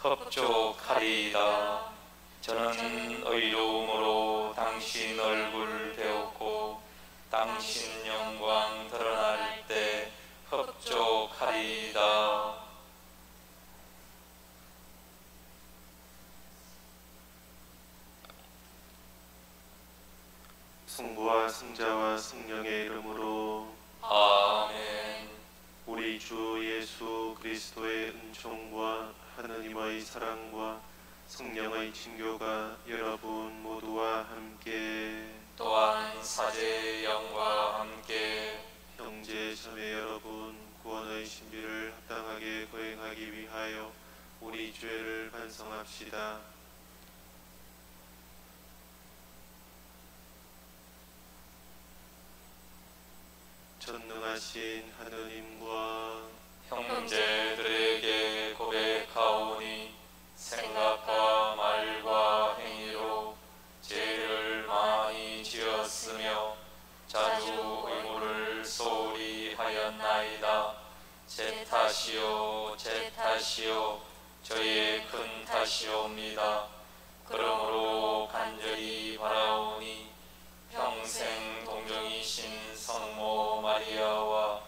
흡족하리이다. 저는 의로움으로 당신 얼굴 배웠고 당신 영광 드러날 때 흡족하리이다. 성부와 성자와 성령의 이름으로 아멘. 우리 주 예수 그리스도의 은총과 하느님의 사랑과 성령의 친교가 여러분 모두와 함께 또한 사제의 영과 함께 형제 자매 여러분, 구원의 신비를 합당하게 거행하기 위하여 우리 죄를 반성합시다. 전능하신 하느님과 형제들에게 고백하오니 생각과 말과 행위로 죄를 많이 지었으며 자주 의무를 소홀히 하였나이다. 제 탓이요 제 탓이요 저의 큰 탓이옵니다. 그러므로 간절히 바라오니 평생 동정이신 성모 마리아와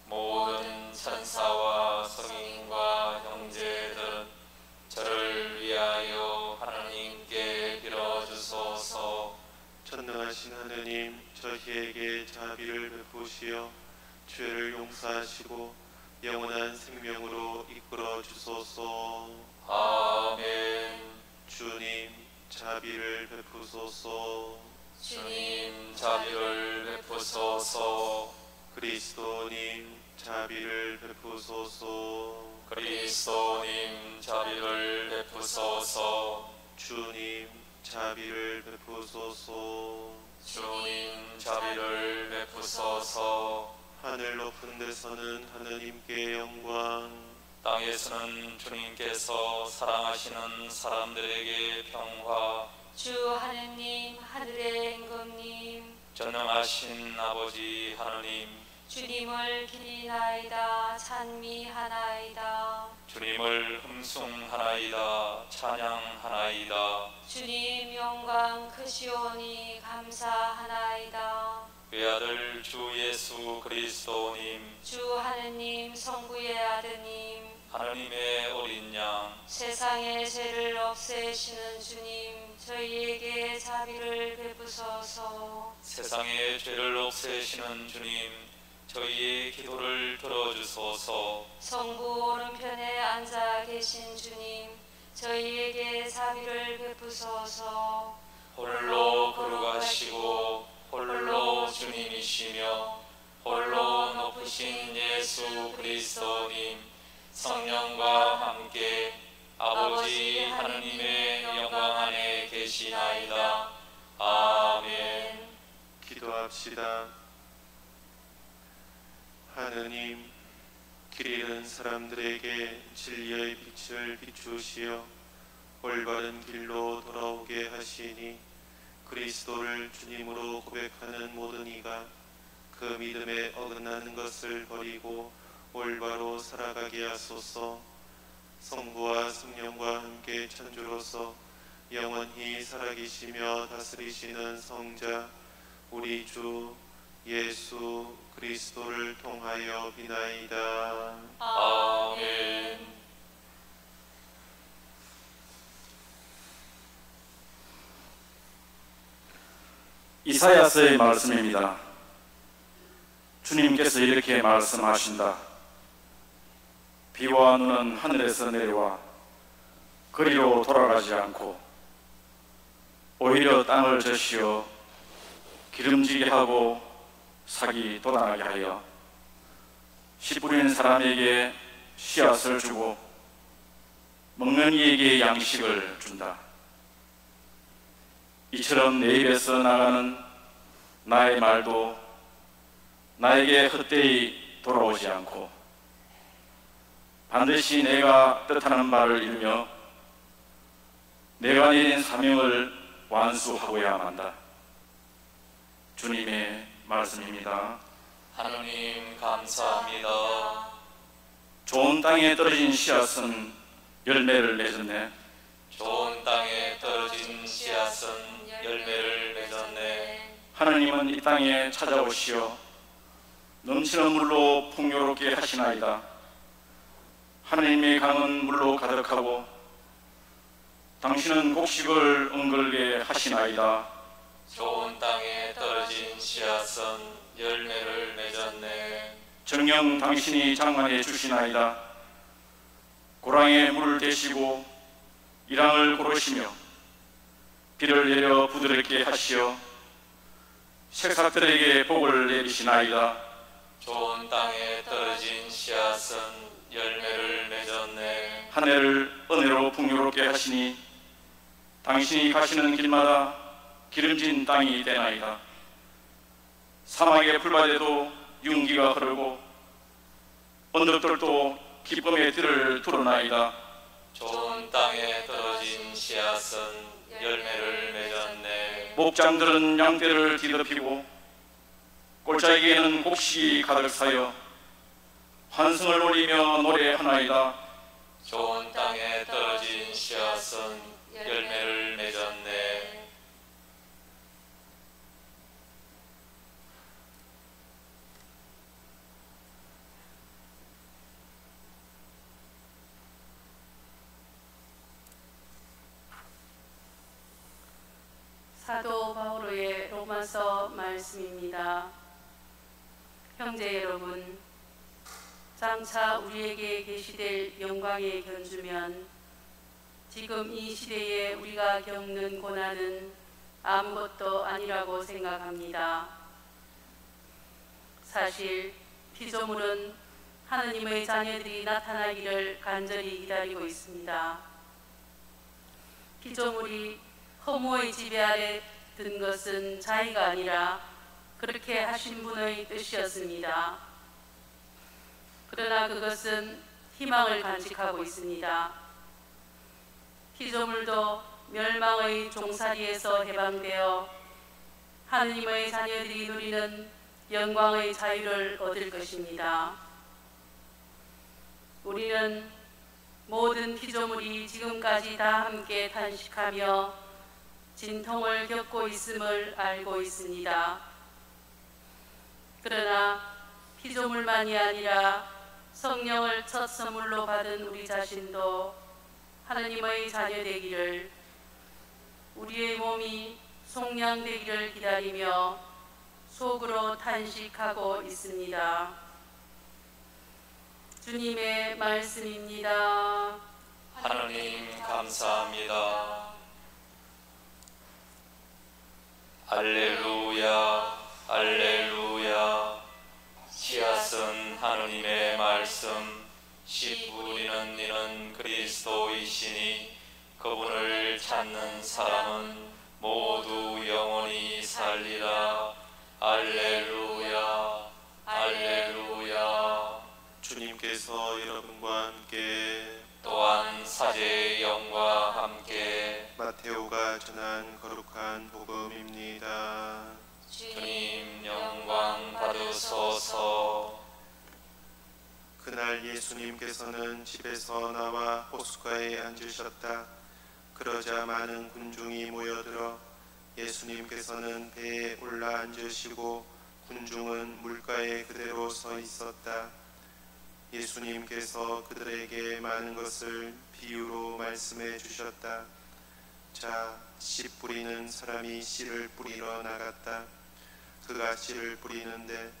모든 천사와 성인과 형제들은 저를 위하여 하나님께 빌어주소서. 전능하신 하느님, 저희에게 자비를 베푸시어 죄를 용서하시고 영원한 생명으로 이끌어 주소서. 아멘. 주님, 자비를 베푸소서. 주님, 자비를 베푸소서. 그리스도님, 자비를 베푸소서. 그리스도님, 자비를 베푸소서. 주님, 자비를 베푸소서. 주님, 자비를 베푸소서. 하늘 높은 데서는 하느님께 영광, 땅에서는 주님께서 사랑하시는 사람들에게 평화. 주 하느님, 하늘의 임금님, 전능하신 아버지 하느님, 주님을 기리나이다, 찬미하나이다. 주님을 흠숭하나이다, 찬양하나이다. 주님 영광 크시오니 감사하나이다. 외아들 주 예수 그리스도님, 주 하느님, 성부의 아드님, 하느님의 어린 양, 세상의 죄를 없애시는 주님, 저희에게 자비를 베푸소서. 세상의 죄를 없애시는 주님, 저희의 기도를 들어주소서. 성부 오른편에 앉아 계신 주님, 저희에게 자비를 베푸소서. 홀로 거룩하시고 홀로 주님이시며 홀로 높으신 예수 그리스도님, 성령과 함께 아버지 하느님의 영광 안에 계시나이다. 아멘. 기도합시다. 하느님, 길 잃은 사람들에게 진리의 빛을 비추시어 올바른 길로 돌아오게 하시니 그리스도를 주님으로 고백하는 모든 이가 그 믿음에 어긋나는 것을 버리고 올바로 살아가게 하소서. 성부와 성령과 함께 천주로서 영원히 살아계시며 다스리시는 성자 우리 주 예수 그리스도를 통하여 비나이다. 아멘. 이사야서의 말씀입니다. 주님께서 이렇게 말씀하신다. 비와 눈은 하늘에서 내려와 그리로 돌아가지 않고 오히려 땅을 젖시어 기름지게 하고 싹이 돋아나게 하여 씨 뿌리는 사람에게 씨앗을 주고 먹는 이에게 양식을 준다. 이처럼 내 입에서 나가는 나의 말도 나에게 헛되이 돌아오지 않고 반드시 내가 뜻하는 말을 이루며 내가 내린 사명을 완수하고야 한다. 주님의 말씀입니다. 하느님 감사합니다. 좋은 땅에 떨어진 씨앗은 열매를 맺었네. 좋은 땅에 떨어진 씨앗은 열매를 맺었네. 하나님은 이 땅에 찾아오시어 넘치는 물로 풍요롭게 하시나이다. 하나님의 강은 물로 가득하고 당신은 곡식을 응걸게 하시나이다. 좋은 땅에 떨어진 씨앗은 열매를 맺었네. 정녕 당신이 장만해 주시나이다. 고랑에 물을 대시고 이랑을 고르시며 비를 내려 부드럽게 하시어 새싹들에게 복을 내리시나이다. 좋은 땅에 떨어진 씨앗은 열매를 맺었네. 한 해를 은혜로 풍요롭게 하시니 당신이 가시는 길마다 기름진 땅이 되나이다. 사막의 풀밭에도 윤기가 흐르고 언덕들도 기쁨의 띠를 두르나이다. 좋은 땅에 떨어진 씨앗은 열매를 맺었네. 목장들은 양떼를 뒤덮이고 골짜기에는 곡식이 가득 사여 환승을 올리며 노래하나이다. 좋은 땅에 떨어진 씨앗은 열매를 맺었네. 사도 바오로의 로마서 말씀입니다. 형제 여러분, 장차 우리에게 계시될 영광에 견주면 지금 이 시대에 우리가 겪는 고난은 아무것도 아니라고 생각합니다. 사실 피조물은 하느님의 자녀들이 나타나기를 간절히 기다리고 있습니다. 피조물이 허무의 지배 아래 든 것은 자의가 아니라 그렇게 하신 분의 뜻이었습니다. 그러나 그것은 희망을 간직하고 있습니다. 피조물도 멸망의 종살이에서 해방되어 하느님의 자녀들이 누리는 영광의 자유를 얻을 것입니다. 우리는 모든 피조물이 지금까지 다 함께 탄식하며 진통을 겪고 있음을 알고 있습니다. 그러나 피조물만이 아니라 성령을 첫 선물로 받은 우리 자신도 하느님의 자녀 되기를, 우리의 몸이 속량되기를 기다리며 속으로 탄식하고 있습니다. 주님의 말씀입니다. 하느님 감사합니다. 알렐루야, 알렐루야. 씨앗은 하느님의 말씀, 씨 뿌리는 이는 그리스도이시니 그분을 찾는 사람은 모두 영원히 살리라. 알렐루야, 알렐루야. 주님께서 여러분과 함께 또한 사제의 영과 함께 마테오가 전한 거룩한 복음입니다. 주님 영광 받으소서. 그날 예수님께서는 집에서 나와 호숫가에 앉으셨다. 그러자 많은 군중이 모여들어 예수님께서는 배에 올라 앉으시고 군중은 물가에 그대로 서 있었다. 예수님께서 그들에게 많은 것을 비유로 말씀해 주셨다. 자, 씨 뿌리는 사람이 씨를 뿌리러 나갔다. 그가 씨를 뿌리는데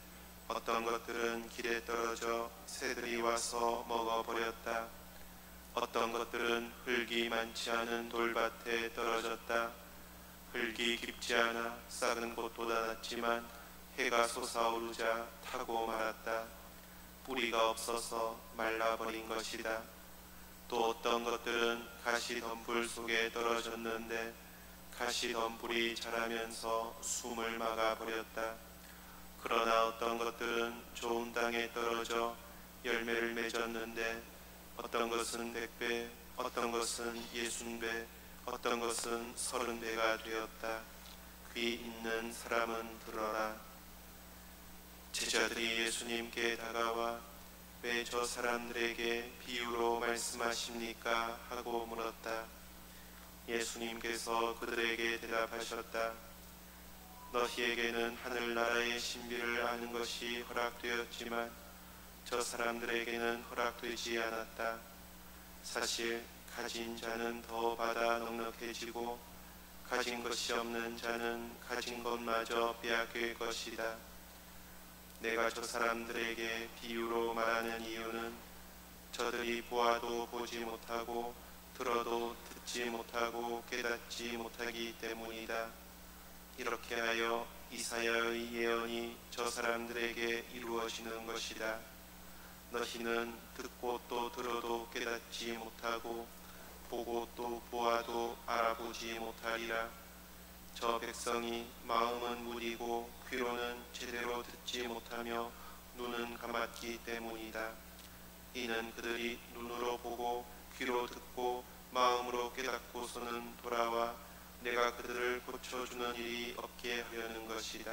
어떤 것들은 길에 떨어져 새들이 와서 먹어버렸다. 어떤 것들은 흙이 많지 않은 돌밭에 떨어졌다. 흙이 깊지 않아 싹은 곳보다 낫지만 해가 솟아오르자 타고 말았다. 뿌리가 없어서 말라버린 것이다. 또 어떤 것들은 가시 덤불 속에 떨어졌는데 가시 덤불이 자라면서 숨을 막아버렸다. 그러나 어떤 것들은 좋은 땅에 떨어져 열매를 맺었는데 어떤 것은 100배, 어떤 것은 60배, 어떤 것은 30배가 되었다. 귀 있는 사람은 들어라. 제자들이 예수님께 다가와 왜 저 사람들에게 비유로 말씀하십니까? 하고 물었다. 예수님께서 그들에게 대답하셨다. 너희에게는 하늘나라의 신비를 아는 것이 허락되었지만 저 사람들에게는 허락되지 않았다. 사실 가진 자는 더 받아 넉넉해지고 가진 것이 없는 자는 가진 것마저 빼앗길 것이다. 내가 저 사람들에게 비유로 말하는 이유는 저들이 보아도 보지 못하고 들어도 듣지 못하고 깨닫지 못하기 때문이다. 이렇게 하여 이사야의 예언이 저 사람들에게 이루어지는 것이다. 너희는 듣고 또 들어도 깨닫지 못하고 보고 또 보아도 알아보지 못하리라. 저 백성이 마음은 무디고 귀로는 제대로 듣지 못하며 눈은 감았기 때문이다. 이는 그들이 눈으로 보고 귀로 듣고 마음으로 깨닫고서는 돌아와 내가 그들을 고쳐주는 일이 없게 하려는 것이다.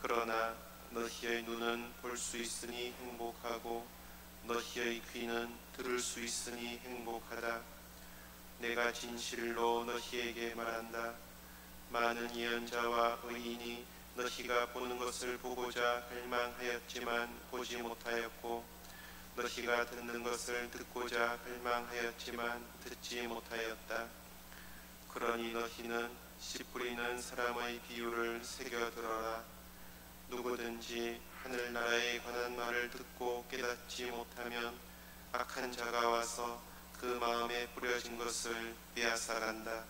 그러나 너희의 눈은 볼 수 있으니 행복하고 너희의 귀는 들을 수 있으니 행복하다. 내가 진실로 너희에게 말한다. 많은 예언자와 의인이 너희가 보는 것을 보고자 갈망하였지만 보지 못하였고 너희가 듣는 것을 듣고자 갈망하였지만 듣지 못하였다. 그러니 너희는 씨 뿌리는 사람의 비유를 새겨들어라. 누구든지 하늘나라에 관한 말을 듣고 깨닫지 못하면 악한 자가 와서 그 마음에 뿌려진 것을 빼앗아간다.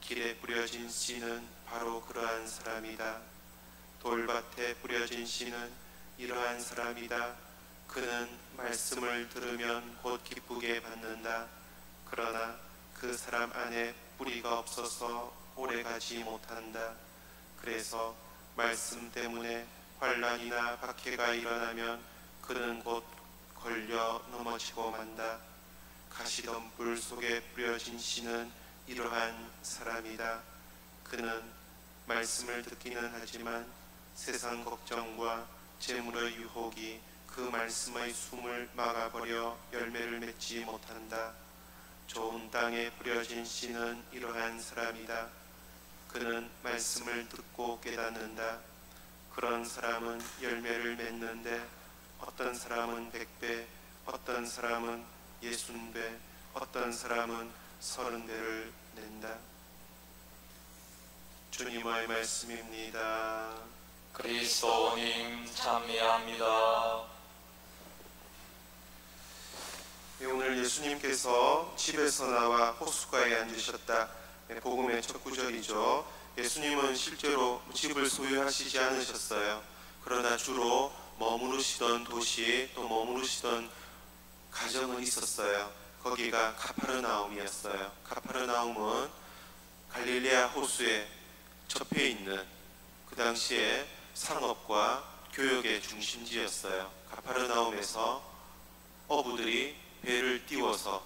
길에 뿌려진 씨는 바로 그러한 사람이다. 돌밭에 뿌려진 씨는 이러한 사람이다. 그는 말씀을 들으면 곧 기쁘게 받는다. 그러나 그 사람 안에 뿌리가 없어서 오래가지 못한다. 그래서 말씀 때문에 환난이나 박해가 일어나면 그는 곧 걸려 넘어지고 만다. 가시덤불 속에 뿌려진 씨는 이러한 사람이다. 그는 말씀을 듣기는 하지만 세상 걱정과 재물의 유혹이 그 말씀의 숨을 막아버려 열매를 맺지 못한다. 좋은 땅에 뿌려진 씨는 이러한 사람이다. 그는 말씀을 듣고 깨닫는다. 그런 사람은 열매를 맺는데 어떤 사람은 100배, 어떤 사람은 60배, 어떤 사람은 30배를 낸다. 주님의 말씀입니다. 그리스도님 찬미합니다. 오늘 예수님께서 집에서 나와 호숫가에 앉으셨다. 복음의 첫 구절이죠. 예수님은 실제로 집을 소유하시지 않으셨어요. 그러나 주로 머무르시던 도시 또 머무르시던 가정은 있었어요. 거기가 가파르나움이었어요. 가파르나움은 갈릴레아 호수에 접해 있는 그 당시에 상업과 교역의 중심지였어요. 가파르나움에서 어부들이 배를 띄워서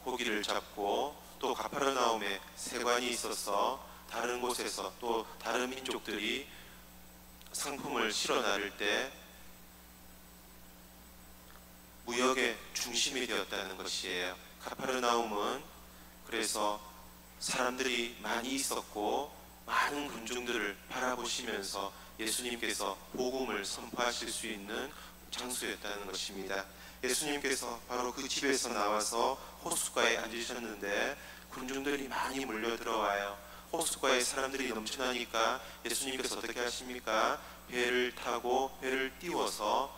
고기를 잡고 또 가파르나움에 세관이 있어서 다른 곳에서 또 다른 민족들이 상품을 실어 나를 때 무역의 중심이 되었다는 것이에요. 가파르나움은 그래서 사람들이 많이 있었고 많은 군중들을 바라보시면서 예수님께서 복음을 선포하실 수 있는 장소였다는 것입니다. 예수님께서 바로 그 집에서 나와서 호숫가에 앉으셨는데 군중들이 많이 몰려 들어와요. 호숫가에 사람들이 넘쳐나니까 예수님께서 어떻게 하십니까? 배를 타고 배를 띄워서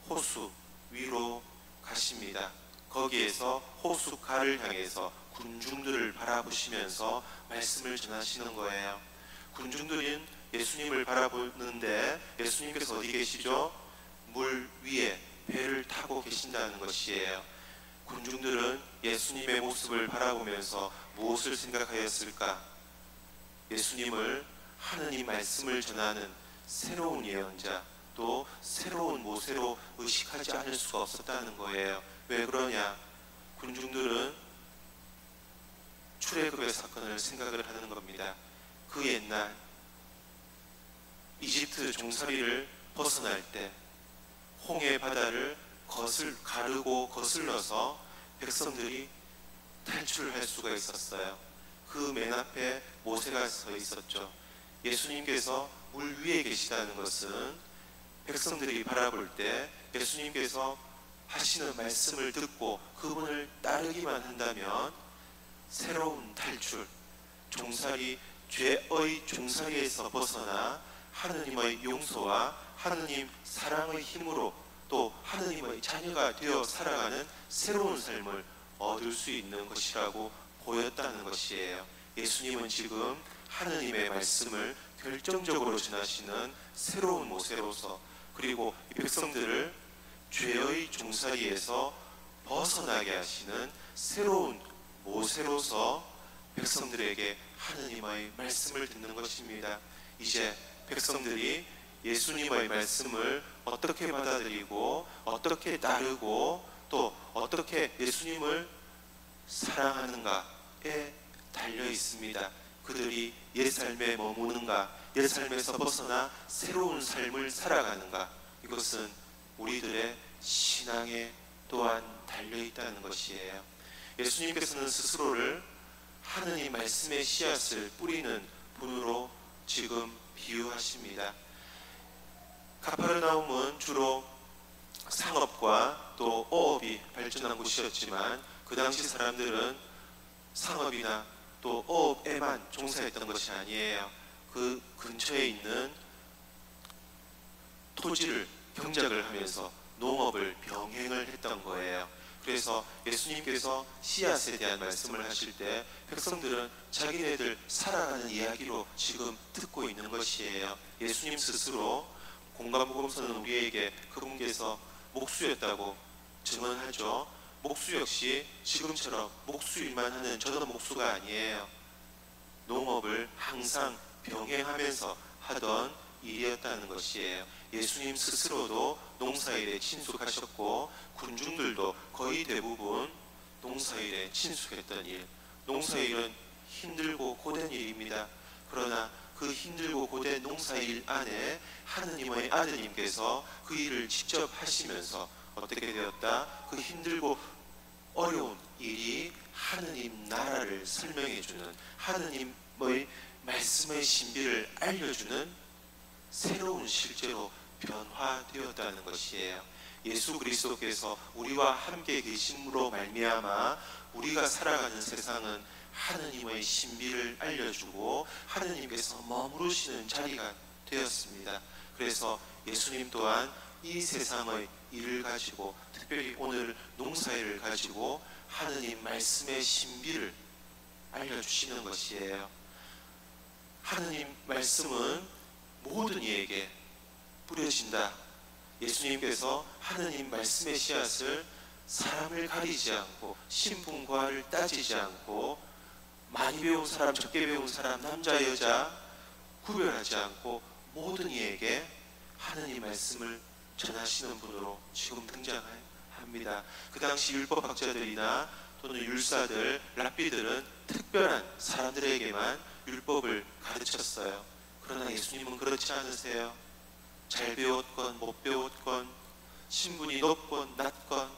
호수 위로 가십니다. 거기에서 호숫가를 향해서 군중들을 바라보시면서 말씀을 전하시는 거예요. 군중들은 예수님을 바라보는데 예수님께서 어디 계시죠? 물 위에 배를 타고 계신다는 것이에요. 군중들은 예수님의 모습을 바라보면서 무엇을 생각하였을까? 예수님을 하느님 말씀을 전하는 새로운 예언자, 또 새로운 모세로 의식하지 않을 수가 없었다는 거예요. 왜 그러냐? 군중들은 출애굽의 사건을 생각을 하는 겁니다. 그 옛날 이집트 종살이를 벗어날 때 홍해 바다를 가르고 거슬러서 백성들이 탈출할 수가 있었어요. 그 맨 앞에 모세가 서 있었죠. 예수님께서 물 위에 계시다는 것은 백성들이 바라볼 때 예수님께서 하시는 말씀을 듣고 그분을 따르기만 한다면 새로운 탈출, 죄의 종살이에서 벗어나 하느님의 용서와 하느님 사랑의 힘으로 또 하느님의 자녀가 되어 살아가는 새로운 삶을 얻을 수 있는 것이라고 보였다는 것이에요. 예수님은 지금 하느님의 말씀을 결정적으로 전하시는 새로운 모세로서, 그리고 이 백성들을 죄의 종살이에서 벗어나게 하시는 새로운 모세로서 백성들에게 하느님의 말씀을 듣는 것입니다. 이제 백성들이 예수님의 말씀을 어떻게 받아들이고 어떻게 따르고 또 어떻게 예수님을 사랑하는가에 달려 있습니다. 그들이 옛 삶에 머무는가, 옛 삶에서 벗어나 새로운 삶을 살아가는가, 이것은 우리들의 신앙에 또한 달려 있다는 것이에요. 예수님께서는 스스로를 하느님 말씀의 씨앗을 뿌리는 분으로 지금 비유하십니다. 가파르나움은 주로 상업과 또 어업이 발전한 곳이었지만 그 당시 사람들은 상업이나 또 어업에만 종사했던 것이 아니에요. 그 근처에 있는 토지를 경작을 하면서 농업을 병행을 했던 거예요. 그래서 예수님께서 씨앗에 대한 말씀을 하실 때 백성들은 자기네들 살아가는 이야기로 지금 듣고 있는 것이에요. 예수님 스스로 공관복음서는 우리에게 그분께서 목수였다고 증언하죠. 목수 역시 지금처럼 목수일만 하는 저런 목수가 아니에요. 농업을 항상 병행하면서 하던 일이었다는 것이에요. 예수님 스스로도 농사일에 친숙하셨고 군중들도 거의 대부분 농사일에 친숙했던 일. 농사일은 힘들고 고된 일입니다. 그러나 그 힘들고 고된 농사일 안에 하느님의 아드님께서 그 일을 직접 하시면서 어떻게 되었다? 그 힘들고 어려운 일이 하느님 나라를 설명해주는, 하느님의 말씀의 신비를 알려주는 새로운 실제로 변화되었다는 것이에요. 예수 그리스도께서 우리와 함께 계심으로 말미암아 우리가 살아가는 세상은 하느님의 신비를 알려주고 하느님께서 머무르시는 자리가 되었습니다. 그래서 예수님 또한 이 세상의 일을 가지고, 특별히 오늘 농사일을 가지고 하느님 말씀의 신비를 알려주시는 것이에요. 하느님 말씀은 모든 이에게 뿌려진다. 예수님께서 하느님 말씀의 씨앗을 사람을 가리지 않고 신분과를 따지지 않고 많이 배운 사람, 적게 배운 사람, 남자, 여자 구별하지 않고 모든 이에게 하느님 말씀을 전하시는 분으로 지금 등장합니다. 그 당시 율법학자들이나 또는 율사들, 랍비들은 특별한 사람들에게만 율법을 가르쳤어요. 그러나 예수님은 그렇지 않으세요. 잘 배웠건 못 배웠건, 신분이 높건 낮건,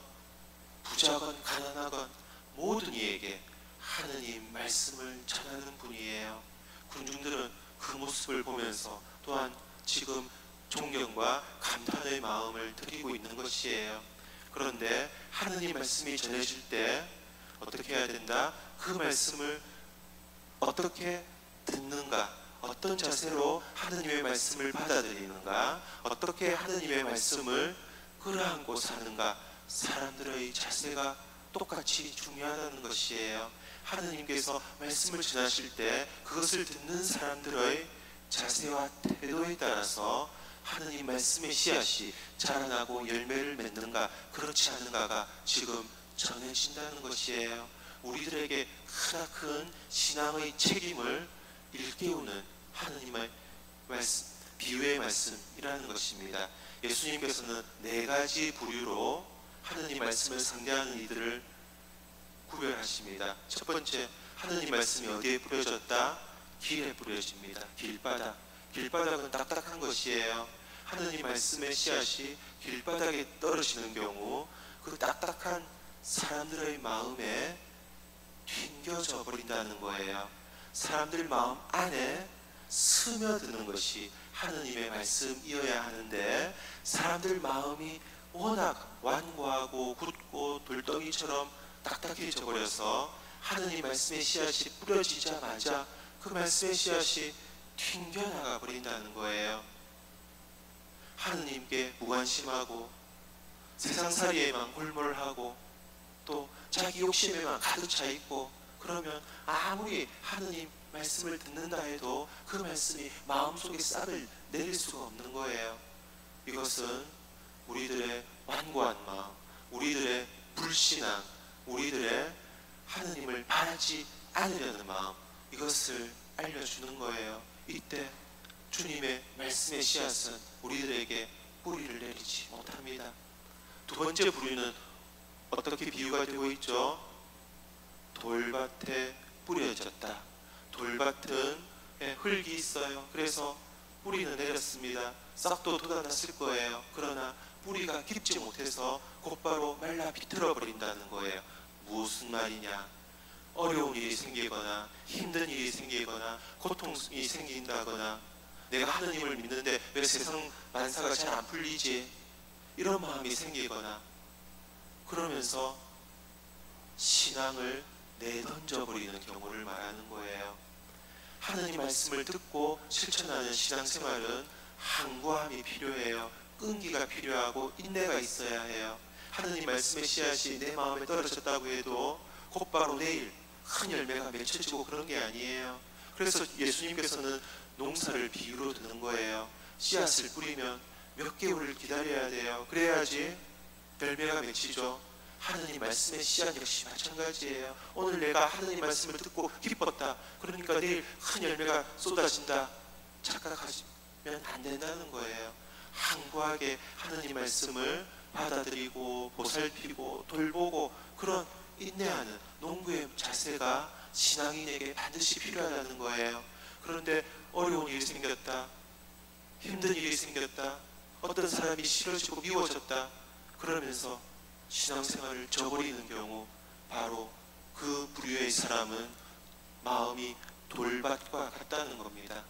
부자건 가난하건 모든 이에게 하느님 말씀을 전하는 분이에요. 군중들은 그 모습을 보면서 또한 지금 존경과 감탄의 마음을 드리고 있는 것이에요. 그런데 하느님 말씀이 전해질 때 어떻게 해야 된다? 그 말씀을 어떻게 듣는가? 어떤 자세로 하느님의 말씀을 받아들이는가? 어떻게 하느님의 말씀을 끌어안고 사는가? 사람들의 자세가 똑같이 중요하다는 것이에요. 하느님께서 말씀을 전하실 때 그것을 듣는 사람들의 자세와 태도에 따라서 하느님 말씀의 씨앗이 자라나고 열매를 맺는가 그렇지 않은가가 지금 전해진다는 것이에요. 우리들에게 크나큰 신앙의 책임을 일깨우는 하느님의 말씀, 비유의 말씀이라는 것입니다. 예수님께서는 4가지 부류로 하느님 말씀을 상대하는 이들을 구별하십니다. 첫 번째, 하느님 말씀이 어디에 뿌려졌다? 길에 뿌려집니다. 길바닥. 길바닥은 딱딱한 것이에요. 하느님 말씀의 씨앗이 길바닥에 떨어지는 경우 그 딱딱한 사람들의 마음에 튕겨져 버린다는 거예요. 사람들 마음 안에 스며드는 것이 하느님의 말씀이어야 하는데, 사람들 마음이 워낙 완고하고 굳고 돌덩이처럼 딱딱해져 버려서 하느님 말씀의 씨앗이 뿌려지자마자 그 말씀의 씨앗이 튕겨나가 버린다는 거예요. 하느님께 무관심하고 세상살이에만 골몰하고 또 자기 욕심에만 가득 차 있고, 그러면 아무리 하느님 말씀을 듣는다 해도 그 말씀이 마음속에 싹을 내릴 수가 없는 거예요. 이것은 우리들의 완고한 마음, 우리들의 불신앙, 우리들의 하느님을 바라지 않으려는 마음, 이것을 알려주는 거예요. 이때 주님의 말씀의 씨앗은 우리들에게 뿌리를 내리지 못합니다. 두 번째 부류는 어떻게 비유가 되고 있죠? 돌밭에 뿌려졌다. 돌밭은 흙이 있어요. 그래서 뿌리는 내렸습니다. 싹도 돋아났을 거예요. 그러나 뿌리가 깊지 못해서 곧바로 말라 비틀어 버린다는 거예요. 무슨 말이냐? 어려운 일이 생기거나 힘든 일이 생기거나 고통이 생긴다거나 내가 하느님을 믿는데 왜 세상 만사가 잘 안 풀리지? 이런 마음이 생기거나 그러면서 신앙을 내던져 버리는 경우를 말하는 거예요. 하느님 말씀을 듣고 실천하는 신앙생활은 항구함이 필요해요. 끈기가 필요하고 인내가 있어야 해요. 하느님 말씀의 씨앗이 내 마음에 떨어졌다고 해도 곧바로 내일 큰 열매가 맺혀지고 그런 게 아니에요. 그래서 예수님께서는 농사를 비유로 드는 거예요. 씨앗을 뿌리면 몇 개월을 기다려야 돼요. 그래야지 열매가 맺히죠. 하느님 말씀의 씨앗 역시 마찬가지예요. 오늘 내가 하느님 말씀을 듣고 기뻤다, 그러니까 내일 큰 열매가 쏟아진다, 착각하시면 안 된다는 거예요. 항구하게 하느님 말씀을 받아들이고 보살피고 돌보고 그런 인내하는 농부의 자세가 신앙인에게 반드시 필요하다는 거예요. 그런데 어려운 일이 생겼다, 힘든 일이 생겼다, 어떤 사람이 싫어지고 미워졌다, 그러면서 신앙생활을 저버리는 경우, 바로 그 부류의 사람은 마음이 돌밭과 같다는 겁니다.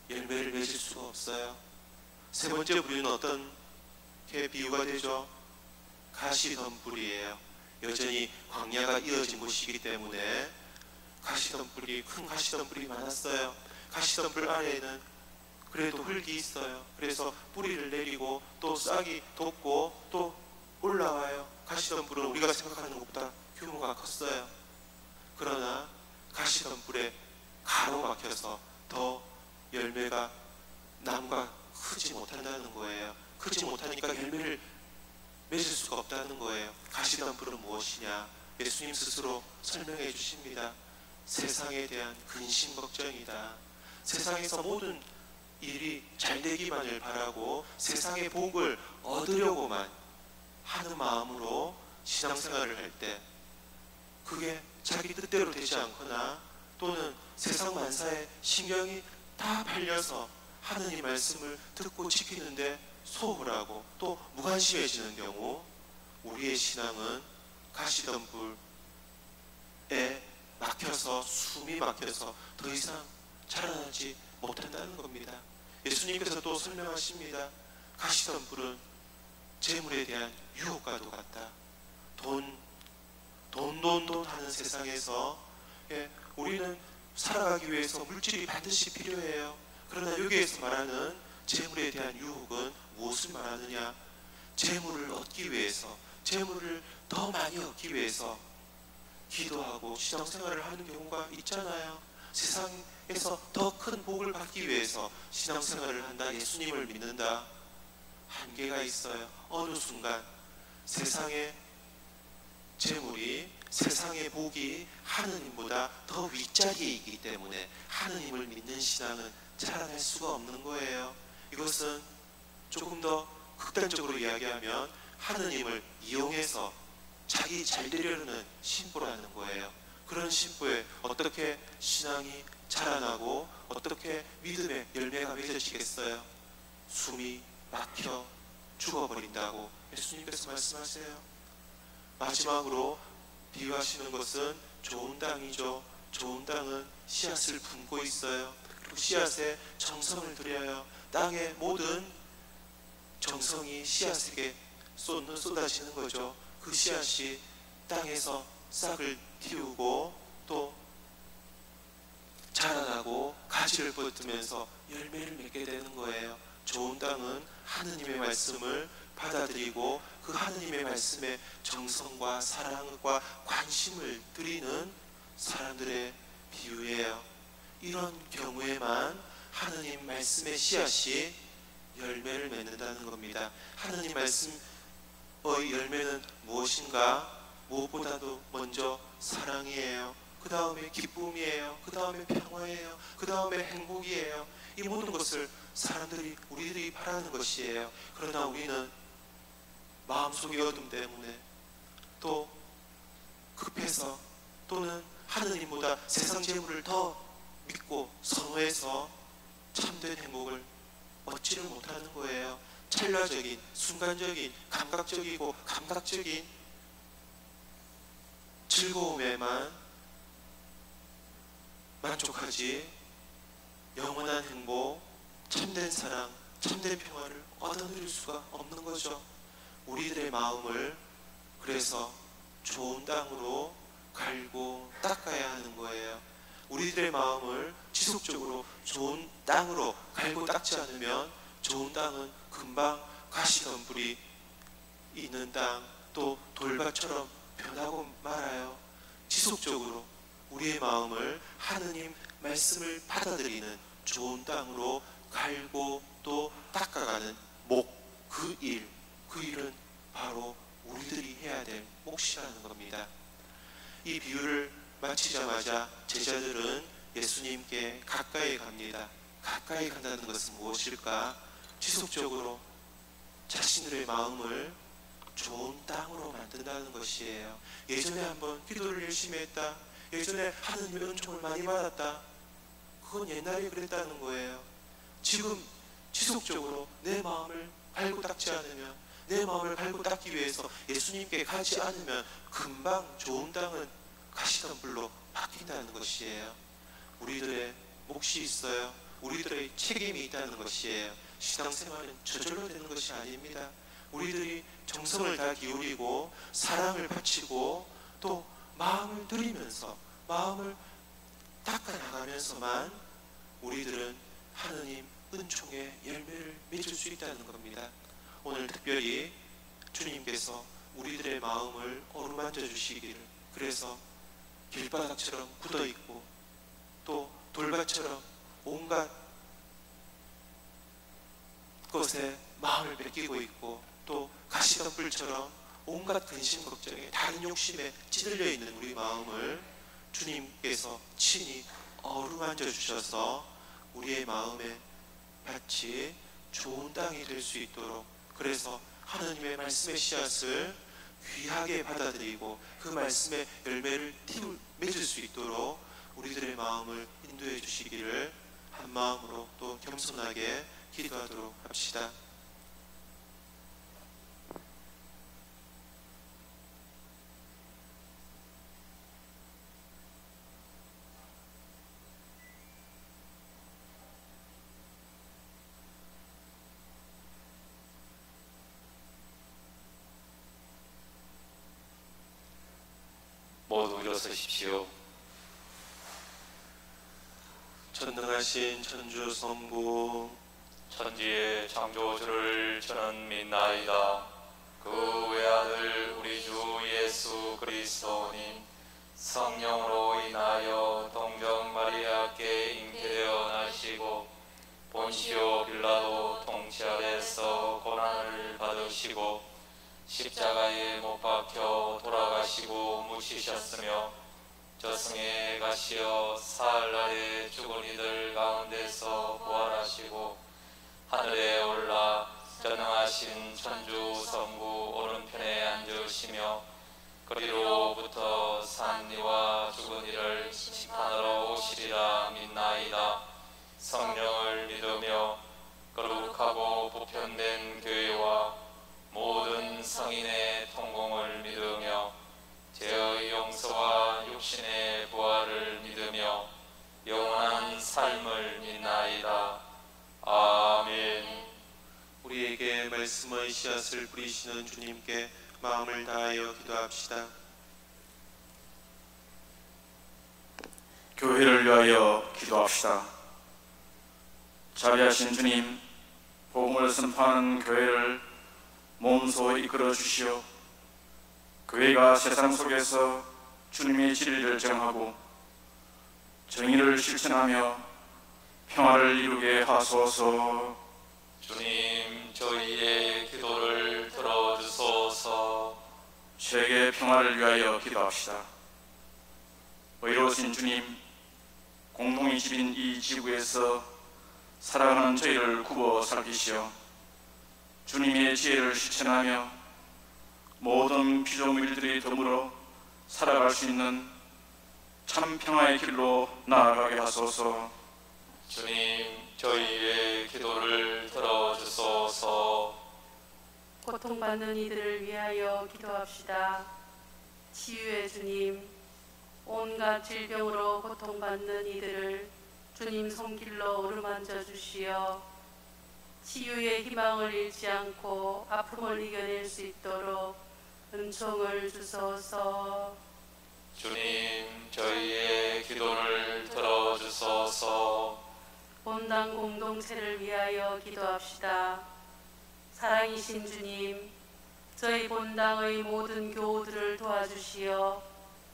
열매를 맺을 수가 없어요. 세 번째 부류는 어떻게 비유가 되죠? 가시덤불이에요. 여전히 광야가 이어진 곳이기 때문에 가시덤불이, 큰 가시덤불이 많았어요. 가시덤불 아래에는 그래도 흙이 있어요. 그래서 뿌리를 내리고 또 싹이 돋고 또 올라와요. 가시덤불은 우리가 생각하는 것보다 규모가 컸어요. 그러나 가시덤불에 가로막혀서 더 열매가 나무가 크지 못한다는 거예요. 크지 못하니까 열매를 맺을 수가 없다는 거예요. 가시덤불은 무엇이냐? 예수님 스스로 설명해 주십니다. 세상에 대한 근심 걱정이다. 세상에서 모든 일이 잘 되기만을 바라고 세상의 복을 얻으려고만 하는 마음으로 신앙생활을 할 때 그게 자기 뜻대로 되지 않거나 또는 세상 만사에 신경이 다 팔려서 하느님 말씀을 듣고 지키는데 소홀하고 또 무관심해지는 경우, 우리의 신앙은 가시덤불에 막혀서, 숨이 막혀서 더 이상 자라나지 못한다는 겁니다. 예수님께서 또 설명하십니다. 가시덤불은 재물에 대한 유혹과도 같다. 돈 하는 세상에서 우리는 살아가기 위해서 물질이 반드시 필요해요. 그러나 여기에서 말하는 재물에 대한 유혹은 무엇을 말하느냐? 재물을 얻기 위해서, 재물을 더 많이 얻기 위해서 기도하고 신앙생활을 하는 경우가 있잖아요. 세상에서 더 큰 복을 받기 위해서 신앙생활을 한다, 예수님을 믿는다. 한계가 있어요. 어느 순간 세상의 재물이, 세상의 복이 하느님보다 더 윗자리에 있기 때문에 하느님을 믿는 신앙은 자라날 수가 없는 거예요. 이것은 조금 더 극단적으로 이야기하면 하느님을 이용해서 자기 잘 되려는 신부라는 거예요. 그런 신부에 어떻게 신앙이 자라나고 어떻게 믿음의 열매가 맺어지겠어요? 숨이 막혀 죽어버린다고 예수님께서 말씀하세요. 마지막으로 비유하시는 것은 좋은 땅이죠. 좋은 땅은 씨앗을 품고 있어요. 그리고 씨앗에 정성을 들여요. 땅의 모든 정성이 씨앗에게 쏟아지는 거죠. 그 씨앗이 땅에서 싹을 틔우고 또 자라나고 가지를 뻗으면서 열매를 맺게 되는 거예요. 좋은 땅은 하느님의 말씀을 받아들이고 그 하느님의 말씀에 정성과 사랑과 관심을 드리는 사람들의 비유예요. 이런 경우에만 하느님 말씀의 씨앗이 열매를 맺는다는 겁니다. 하느님 말씀의 열매는 무엇인가? 무엇보다도 먼저 사랑이에요. 그 다음에 기쁨이에요. 그 다음에 평화예요. 그 다음에 행복이에요. 이 모든 것을 우리들이 바라는 것이에요. 그러나 우리는 마음속의 어둠 때문에 또 급해서 또는 하느님보다 세상 재물을 더 믿고 선호해서 참된 행복을 얻지를 못하는 거예요. 찰나적인, 순간적인, 감각적인 즐거움에만 만족하지 영원한 행복, 참된 사랑, 참된 평화를 얻어 누릴 수가 없는 거죠. 우리들의 마음을 그래서 좋은 땅으로 갈고 닦아야 하는 거예요. 우리들의 마음을 지속적으로 좋은 땅으로 갈고 닦지 않으면 좋은 땅은 금방 가시덤불이 있는 땅, 또 돌밭처럼 변하고 말아요. 지속적으로 우리의 마음을 하느님 말씀을 받아들이는 좋은 땅으로 갈고 또 닦아가는 그 일은 바로 우리들이 해야 될 몫이라는 겁니다. 이 비유를 마치자마자 제자들은 예수님께 가까이 갑니다. 가까이 간다는 것은 무엇일까? 지속적으로 자신들의 마음을 좋은 땅으로 만든다는 것이에요. 예전에 한번 기도를 열심히 했다. 예전에 하느님의 은총을 많이 받았다. 그건 옛날에 그랬다는 거예요. 지금 지속적으로 내 마음을 갈고 닦지 않으면, 내 마음을 갈고 닦기 위해서 예수님께 가지 않으면 금방 좋은 땅은 가시덤불로 바뀐다는 것이에요. 우리들의 몫이 있어요. 우리들의 책임이 있다는 것이에요. 신앙생활은 저절로 되는 것이 아닙니다. 우리들이 정성을 다 기울이고 사랑을 바치고 또 마음을 들이면서 마음을 닦아나가면서만 우리들은 하느님 은총의 열매를 맺을 수 있다는 겁니다. 오늘 특별히 주님께서 우리들의 마음을 어루만져 주시기를, 그래서 길바닥처럼 굳어있고 또 돌밭처럼 온갖 것에 마음을 뺏기고 있고 또 가시덤불처럼 온갖 근심 걱정에 다른 욕심에 찌들려 있는 우리 마음을 주님께서 친히 어루만져 주셔서 우리의 마음에 밭이 좋은 땅이 될 수 있도록, 그래서 하느님의 말씀의 씨앗을 귀하게 받아들이고 그 말씀의 열매를 맺을 수 있도록 우리들의 마음을 인도해 주시기를 한 마음으로 또 겸손하게 기도하도록 합시다. 모두 일어서십시오. 전능하신 천주 성부 천지의 창조주를 저는 믿나이다. 그 외아들 우리 주 예수 그리스도님 성령으로 인하여 동정 마리아께 잉태되어 나시고 본시오 빌라도 통치 아래서 고난을 받으시고 십자가에 못 박혀 돌아가시고 묻히셨으며 저승에 가시어 사흘날에 죽은 이들 가운데서 부활하시고 하늘에 올라 전능하신 천주 성부 오른편에 앉으시며 그리로부터 산 이와 죽은 이를 심판하러 오시리라 믿나이다. 성령을 믿으며 거룩하고 보편된 교회와 모든 성인의 통공을 믿으며 죄의 용서와 육신의 부활을 믿으며 영원한 삶을 믿나이다. 아멘. 우리에게 말씀의 씨앗을 뿌리시는 주님께 마음을 다하여 기도합시다. 교회를 위하여 기도합시다. 자비하신 주님, 복음을 선포하는 교회를 몸소 이끌어 주시오. 교회가 세상 속에서 주님의 진리를 정하고 정의를 실천하며 평화를 이루게 하소서. 주님, 저희의 기도를 들어주소서. 세계 평화를 위하여 기도합시다. 의로우신 주님, 공동의 집인 이 지구에서 살아가는 저희를 굽어 살피시어 주님의 지혜를 실천하며 모든 피조물들이 더불어 살아갈 수 있는 참 평화의 길로 나아가게 하소서. 주님, 저희의 기도를 들어주소서. 고통받는 이들을 위하여 기도합시다. 치유의 주님, 온갖 질병으로 고통받는 이들을 주님 손길로 어루만져 주시어 치유의 희망을 잃지 않고 아픔을 이겨낼 수 있도록 은총을 주소서. 주님, 저희의 기도를 들어주소서. 본당 공동체를 위하여 기도합시다. 사랑이신 주님, 저희 본당의 모든 교우들을 도와주시어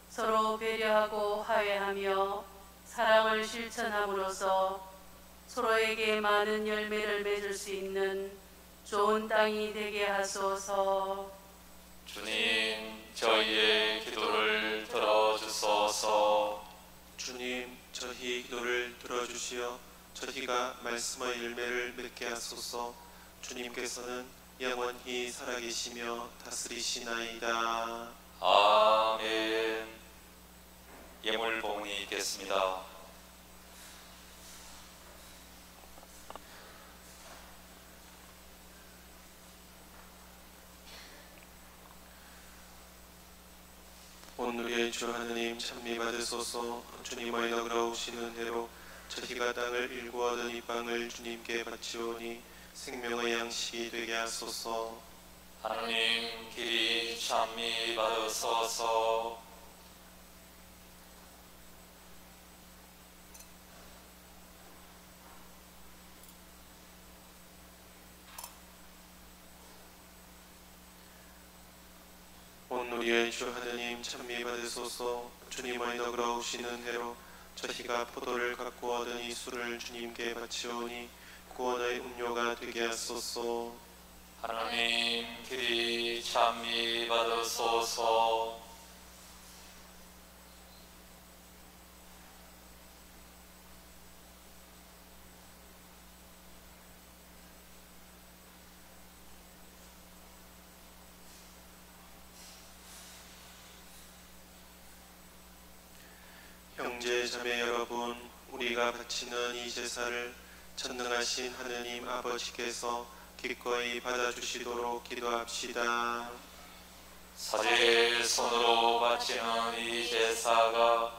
서로 배려하고 화해하며 사랑을 실천함으로써 서로에게 많은 열매를 맺을 수 있는 좋은 땅이 되게 하소서. 주님, 저희의 기도를 들어주소서. 주님, 저희 기도를 들어주시어 저희가 말씀의 열매를 맺게 하소서. 주님께서는 영원히 살아계시며 다스리시나이다. 아멘. 예물 봉헌이 있겠습니다. 오늘의 주 하느님 찬미 받으소서. 주님의 너그러우시는 대로 저희가 땅을 일구 얻은 이 빵을 주님께 바치오니 생명의 양식이 되게 하소서. 하느님, 길이 찬미 받으소서. 우리의 주 하느님 찬미 받으소서. 주님의 너그러우시는 대로 저희가 포도를 갖고 얻은 이 술을 주님께 바치오니 구원의 음료가 되게 하소서. 하느님, 길이 찬미 받으소서. 형제 자매 여러분, 우리가 바치는 이 제사를 전능하신 하느님 아버지께서 기꺼이 받아주시도록 기도합시다. 사제의 손으로 바치는 이 제사가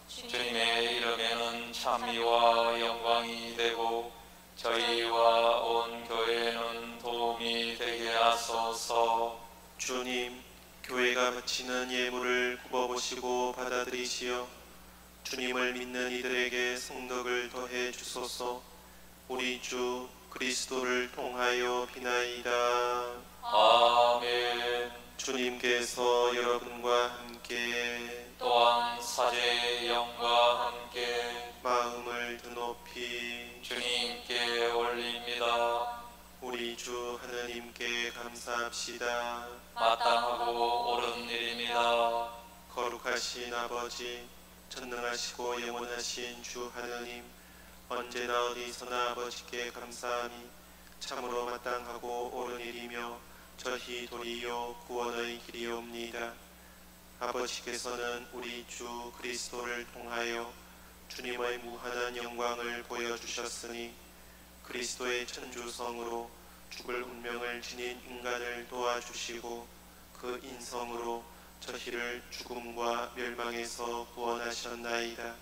주님의 이름에는 찬미와 영광이 되고 저희와 온 교회는 도움이 되게 하소서. 주님, 교회가 바치는 예물을 굽어보시고 받아들이시어 주님을 믿는 이들에게 성덕을 더해 주소서. 우리 주 그리스도를 통하여 비나이다. 아멘. 주님께서 여러분과 함께 또한 사제의 영과 함께 마음을 드높이 주님께 올립니다. 우리 주 하느님께 감사합시다. 마땅하고 옳은 일입니다. 거룩하신 아버지, 전능하시고 영원하신 주 하느님, 언제나 어디서나 아버지께 감사함이 참으로 마땅하고 옳은 일이며 저희 도리요 구원의 길이옵니다. 아버지께서는 우리 주 그리스도를 통하여 주님의 무한한 영광을 보여주셨으니 그리스도의 천주성으로 죽을 운명을 지닌 인간을 도와주시고 그 인성으로 저희를 죽음과 멸망에서 구원하셨나이다.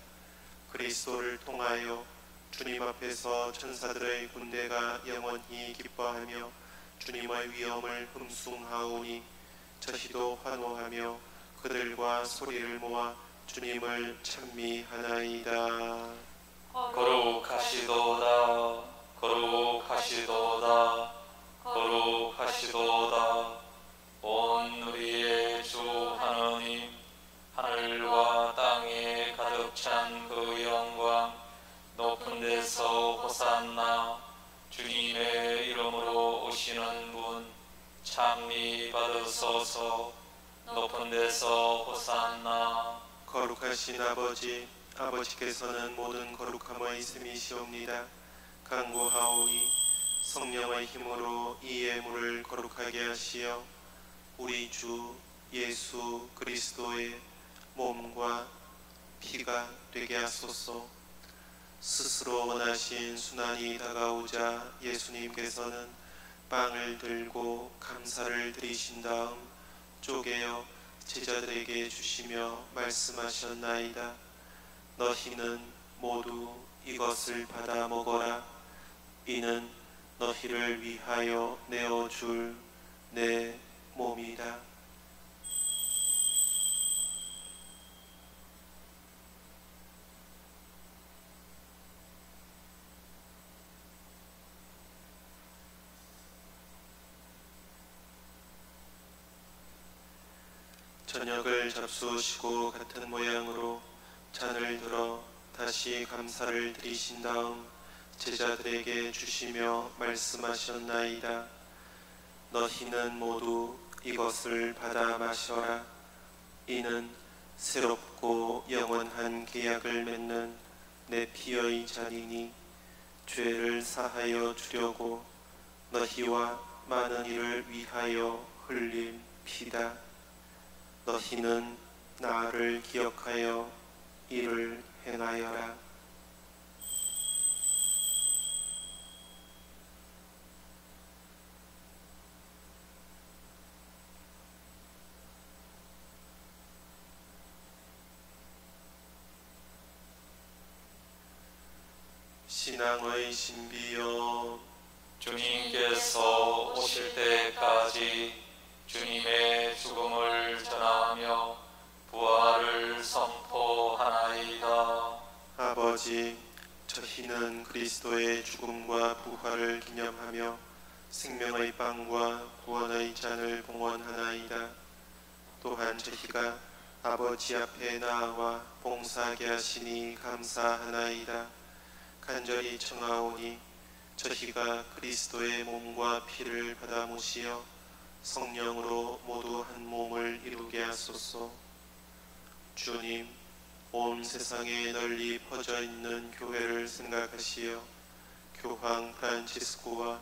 그리스도를 통하여 주님 앞에서 천사들의 군대가 영원히 기뻐하며 주님의 위엄을 흠숭하오니 저희도 환호하며 그들과 소리를 모아 주님을 찬미하나이다. 거룩하시도다 거룩하시도다 거룩하시도다. 온 우리의 주 하느님, 하늘과 땅에 가득 찬 그 영광, 높은 데서 호산나. 주님의 이름으로 오시는 분 찬미 받으소서. 높은 데서 호산나. 거룩하신 아버지, 아버지께서는 모든 거룩함의 셈이시옵니다. 간구하오니 성령의 힘으로 이 예물을 거룩하게 하시어 우리 주 예수 그리스도의 몸과 피가 되게 하소서. 스스로 원하신 순환이 다가오자 예수님께서는 빵을 들고 감사를 드리신 다음 쪼개어 제자들에게 주시며 말씀하셨나이다. 너희는 모두 이것을 받아 먹어라. 이는 너희를 위하여 내어줄 내 몸이다. 저녁을 잡수시고 같은 모양으로 잔을 들어 다시 감사를 드리신 다음 제자들에게 주시며 말씀하셨나이다. 너희는 모두 이것을 받아 마셔라. 이는 새롭고 영원한 계약을 맺는 내 피의 잔이니 죄를 사하여 주려고 너희와 많은 이를 위하여 흘릴 피다. 너희는 나를 기억하여 이를 행하여라. 신앙의 신비여, 주님께서 오실 때까지 주님의 죽음을 전하며 부활을 선포하나이다. 아버지, 저희는 그리스도의 죽음과 부활을 기념하며 생명의 빵과 구원의 잔을 봉헌하나이다. 또한 저희가 아버지 앞에 나아와 봉사하게 하시니 감사하나이다. 간절히 청하오니 저희가 그리스도의 몸과 피를 받아 모시어 성령으로 모두 한 몸을 이루게 하소서. 주님, 온 세상에 널리 퍼져 있는 교회를 생각하시어 교황 프란치스코와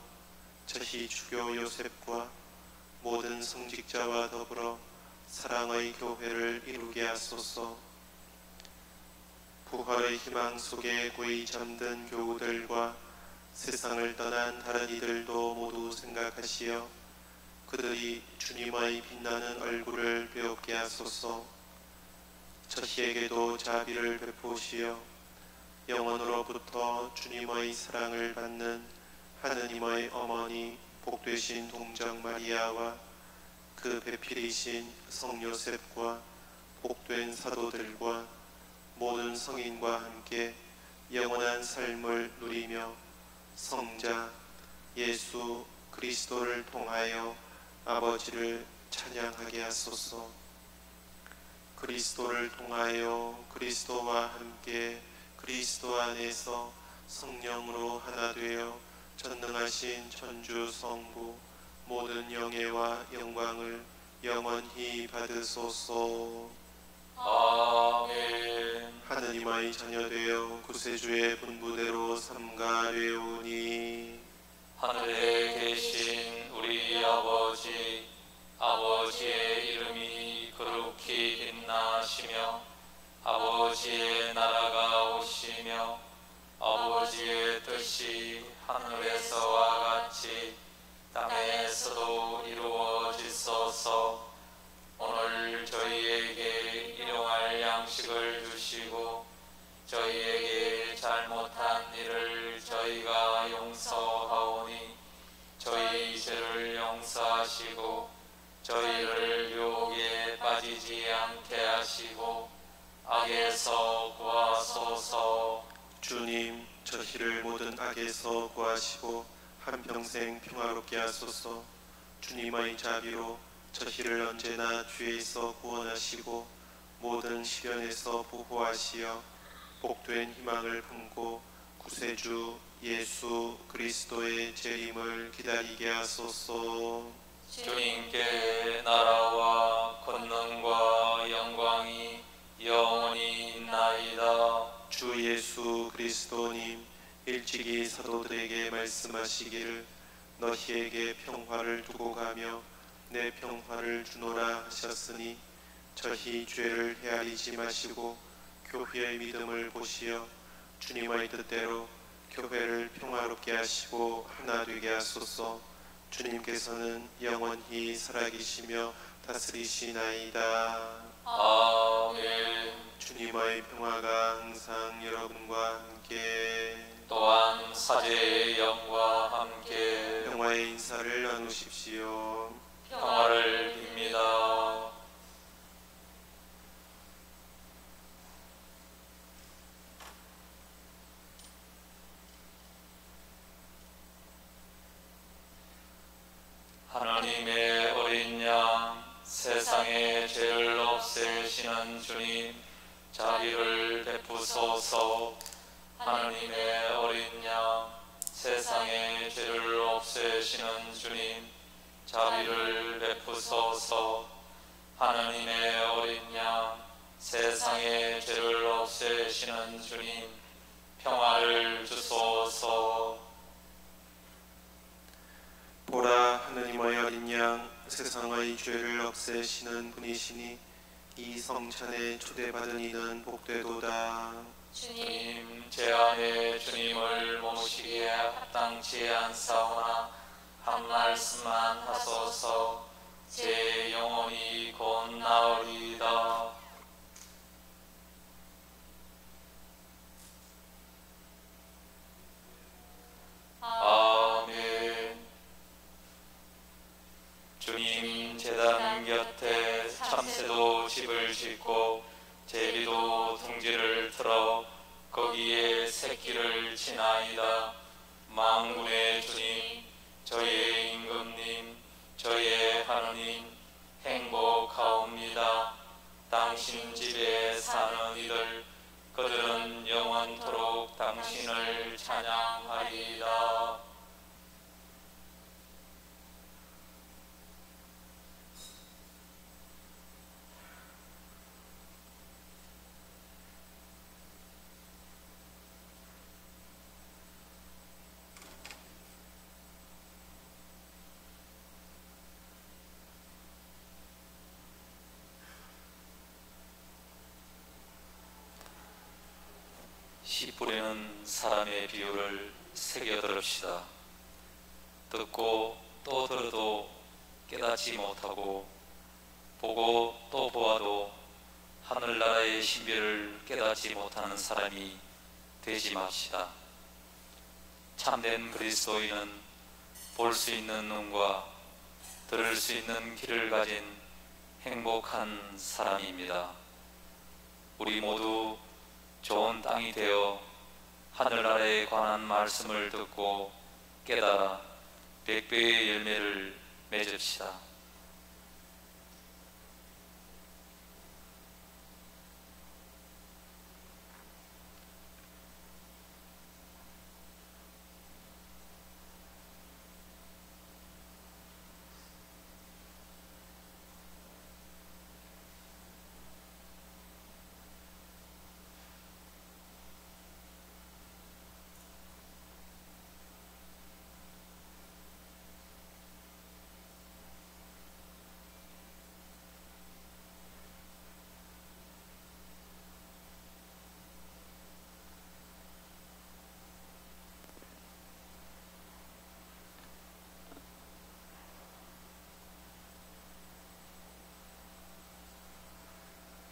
저희 주교 요셉과 모든 성직자와 더불어 사랑의 교회를 이루게 하소서. 부활의 희망 속에 고이 잠든 교우들과 세상을 떠난 다른 이들도 모두 생각하시어 그들이 주님의 빛나는 얼굴을 배우게 하소서. 저희에게도 자비를 베푸시어 영원으로부터 주님의 사랑을 받는 하느님의 어머니 복되신 동정 마리아와 그 배필이신 성 요셉과 복된 사도들과 모든 성인과 함께 영원한 삶을 누리며 성자 예수 그리스도를 통하여 아버지를 찬양하게 하소서. 그리스도를 통하여 그리스도와 함께 그리스도 안에서 성령으로 하나 되어 전능하신 천주 성부 모든 영예와 영광을 영원히 받으소서. 아멘. 하느님의 자녀되어 구세주의 분부대로 삼가되오니 하늘에 계신 우리 아버지, 아버지의 이름이 거룩히 빛나시며 아버지의 나라가 오시며 아버지의 뜻이 하늘에서와 같이 땅에서도 이루어지소서. 오늘 저희에게 일용할 양식을 주시고 저희에게 잘못한 일을 저희가 용서하오니 저희 죄를 용서하시고 저희를 유혹에 빠지지 않게 하시고 악에서 구하소서. 주님, 저희를 모든 악에서 구하시고 한평생 평화롭게 하소서. 주님의 자비로 저희를 언제나 주에서 구원하시고 모든 시련에서 보호하시어 복된 희망을 품고 구세주 예수 그리스도의 재림을 기다리게 하소서. 주님께 나라와 권능과 영광이 영원히 있나이다. 주 예수 그리스도님, 일찍이 사도들에게 말씀하시기를 너희에게 평화를 두고 가며 내 평화를 주노라 하셨으니 저희 죄를 헤아리지 마시고 교회의 믿음을 보시어 주님의 뜻대로 교회를 평화롭게 하시고 하나 되게 하소서. 주님께서는 영원히 살아계시며 다스리시나이다. 아멘. 주님의 평화가 항상 여러분과 함께. 또한 사제의 영과 함께 평화의 인사를 나누십시오. 평화를 빕니다. 하나님의 어린 양, 세상의 죄를 없애시는 주님, 자비를 베푸소서. 하나님의 어린 양, 세상의 죄를 없애시는 주님, 자비를 베푸소서. 하나님의 어린 양, 세상의 죄를 없애시는 주님, 평화를 주소서. 보라, 하느님의 어린 양, 세상의 죄를 없애시는 분이시니 이 성찬에 초대받은 이는 복되도다. 주님, 제 안에 주님을 모시기에 합당치 않사오나 한 말씀만 하소서. 제 영혼이 곧 나으리이다. 아멘. 주님, 제단 곁에 참새도 집을 짓고 제비도 둥지를 틀어 거기에 새끼를 치나이다. 만군의 주님, 저희의 임금님, 저희의 하느님, 행복하옵니다. 당신 집에 사는 이들, 그들은 영원토록 당신을 찬양하리이다. 씨 뿌리는 사람의 비유를 새겨 들읍시다. 듣고 또 들어도 깨닫지 못하고 보고 또 보아도 하늘나라의 신비를 깨닫지 못하는 사람이 되지 맙시다. 참된 그리스도인은 볼 수 있는 눈과 들을 수 있는 귀를 가진 행복한 사람입니다. 우리 모두 좋은 땅이 되어 하늘나라에 관한 말씀을 듣고 깨달아 백배의 열매를 맺읍시다.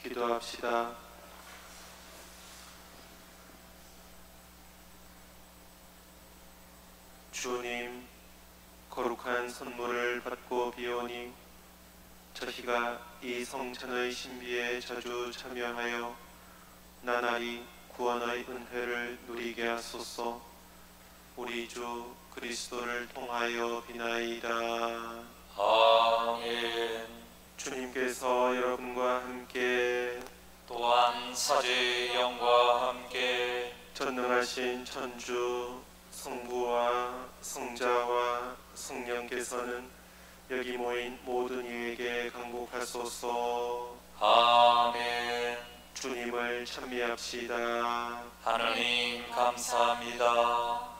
기도합시다. 주님, 거룩한 선물을 받고 비오니 저희가 이 성찬의 신비에 자주 참여하여 나날이 구원의 은혜를 누리게 하소서. 우리 주 그리스도를 통하여 비나이다. 아멘. 주님께서 여러분과 함께 또한 사제의 영과 함께 전능하신 천주 성부와 성자와 성령께서는 여기 모인 모든 이에게 강복하소서. 아멘. 주님을 찬미합시다. 하느님 감사합니다.